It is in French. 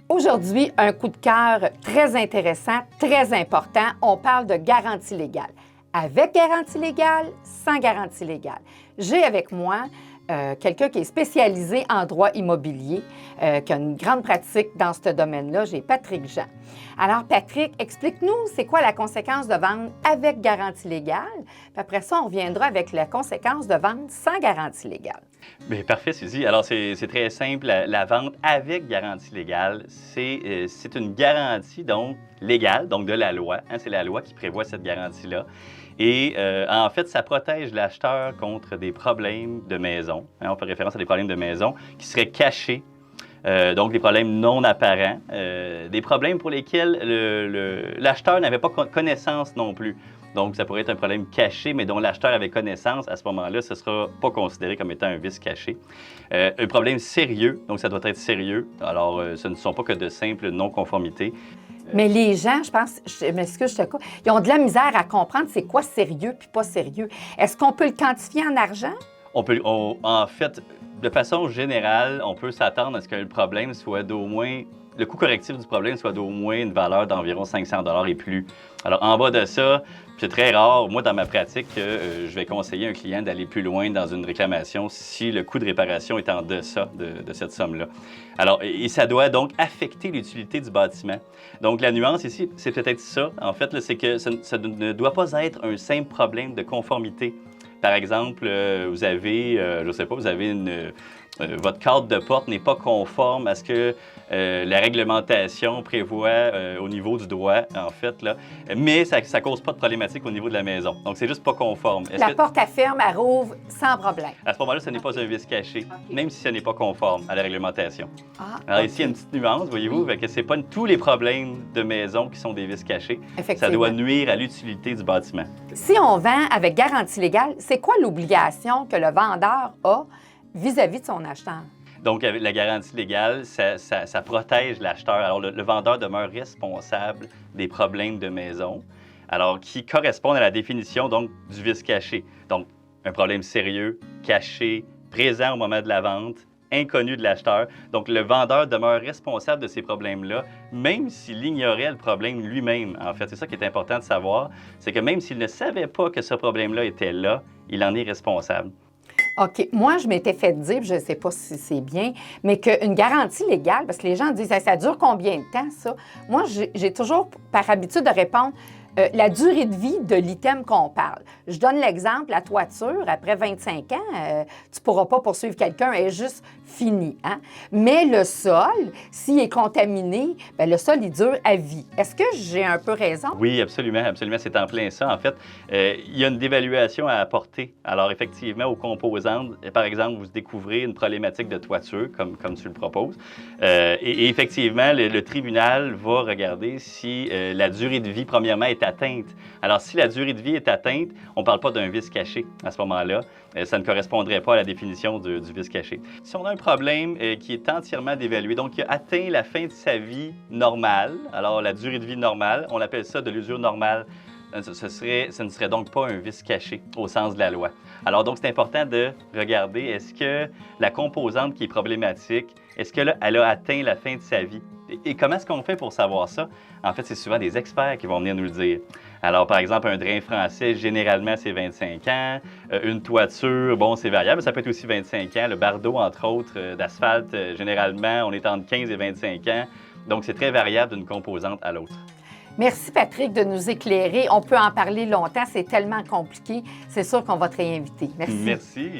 Aujourd'hui, un coup de cœur très intéressant, très important. On parle de garantie légale. Avec garantie légale, sans garantie légale. J'ai avec moi quelqu'un qui est spécialisé en droit immobilier, qui a une grande pratique dans ce domaine-là. J'ai Patrick Jean. Alors, Patrick, explique-nous, c'est quoi la conséquence de vendre avec garantie légale? Puis après ça, on reviendra avec la conséquence de vendre sans garantie légale. Bien, parfait, Suzy. Alors, c'est très simple. La vente avec garantie légale, c'est une garantie donc légale, donc de la loi. Hein, c'est la loi qui prévoit cette garantie-là. Et en fait, ça protège l'acheteur contre des problèmes de maison. Hein, on fait référence à des problèmes de maison qui seraient cachés. Donc, des problèmes non apparents, des problèmes pour lesquels l'acheteur n'avait pas connaissance non plus. Donc, ça pourrait être un problème caché, mais dont l'acheteur avait connaissance. À ce moment-là, ce ne sera pas considéré comme étant un vice caché. Un problème sérieux, donc ça doit être sérieux. Alors, ce ne sont pas que de simples non-conformités. Mais les gens, je pense, je m'excuse, je te coupe, ils ont de la misère à comprendre c'est quoi sérieux puis pas sérieux. Est-ce qu'on peut le quantifier en argent? En fait, de façon générale, on peut s'attendre à ce que le problème soit d'au moins, le coût correctif du problème soit d'au moins une valeur d'environ 500 $ et plus. Alors, en bas de ça, c'est très rare, moi, dans ma pratique, je vais conseiller un client d'aller plus loin dans une réclamation si le coût de réparation est en deçà de cette somme-là. Alors, et ça doit donc affecter l'utilité du bâtiment. Donc, la nuance ici, c'est peut-être ça, en fait, c'est que ça ne doit pas être un simple problème de conformité. Par exemple, vous avez, je ne sais pas, vous avez votre cadre de porte n'est pas conforme à ce que la réglementation prévoit au niveau du droit, en fait, là. Mais ça ne cause pas de problématique au niveau de la maison. Donc, c'est juste pas conforme. La porte, elle ferme, elle rouvre sans problème. À ce moment-là, ce n'est pas un vice caché, même si ce n'est pas conforme à la réglementation. Alors, ici, il y a une petite nuance, voyez-vous, que ce n'est pas tous les problèmes de maison qui sont des vices cachés. Ça doit nuire à l'utilité du bâtiment. Si on vend avec garantie légale, c'est quoi l'obligation que le vendeur a vis-à-vis de son acheteur? Donc, avec la garantie légale, ça protège l'acheteur. Alors, le vendeur demeure responsable des problèmes de maison, alors qui correspondent à la définition donc, du vice caché. Donc, un problème sérieux, caché, présent au moment de la vente, inconnu de l'acheteur. Donc, le vendeur demeure responsable de ces problèmes-là, même s'il ignorait le problème lui-même. En fait, c'est ça qui est important de savoir, c'est que même s'il ne savait pas que ce problème-là était là, il en est responsable. OK. Moi, je m'étais fait dire, je ne sais pas si c'est bien, mais qu'une garantie légale, parce que les gens disent, ça dure combien de temps, ça? Moi, j'ai toujours par habitude de répondre, la durée de vie de l'item qu'on parle. Je donne l'exemple, la toiture, après 25 ans, tu ne pourras pas poursuivre quelqu'un, elle est juste finie. Hein? Mais le sol, s'il est contaminé, bien, le sol, il dure à vie. Est-ce que j'ai un peu raison? Oui, absolument, absolument. C'est en plein ça. En fait, il y a une dévaluation à apporter. Alors, effectivement, aux composantes, par exemple, vous découvrez une problématique de toiture, comme tu le proposes. Et effectivement, le tribunal va regarder si la durée de vie, premièrement, est atteinte. Alors, si la durée de vie est atteinte, on ne parle pas d'un vice caché à ce moment-là. Ça ne correspondrait pas à la définition du vice caché. Si on a un problème qui est entièrement dévalué, donc qui a atteint la fin de sa vie normale, alors la durée de vie normale, on appelle ça de l'usure normale. Ce ne serait donc pas un vice caché au sens de la loi. Alors donc, c'est important de regarder, est-ce que la composante qui est problématique, est-ce qu'elle a atteint la fin de sa vie? Et comment est-ce qu'on fait pour savoir ça? En fait, c'est souvent des experts qui vont venir nous le dire. Alors, par exemple, un drain français, généralement, c'est 25 ans. Une toiture, bon, c'est variable, ça peut être aussi 25 ans. Le bardeau, entre autres, d'asphalte, généralement, on est entre 15 et 25 ans. Donc, c'est très variable d'une composante à l'autre. Merci, Patrick, de nous éclairer. On peut en parler longtemps, c'est tellement compliqué. C'est sûr qu'on va te réinviter. Merci. Merci.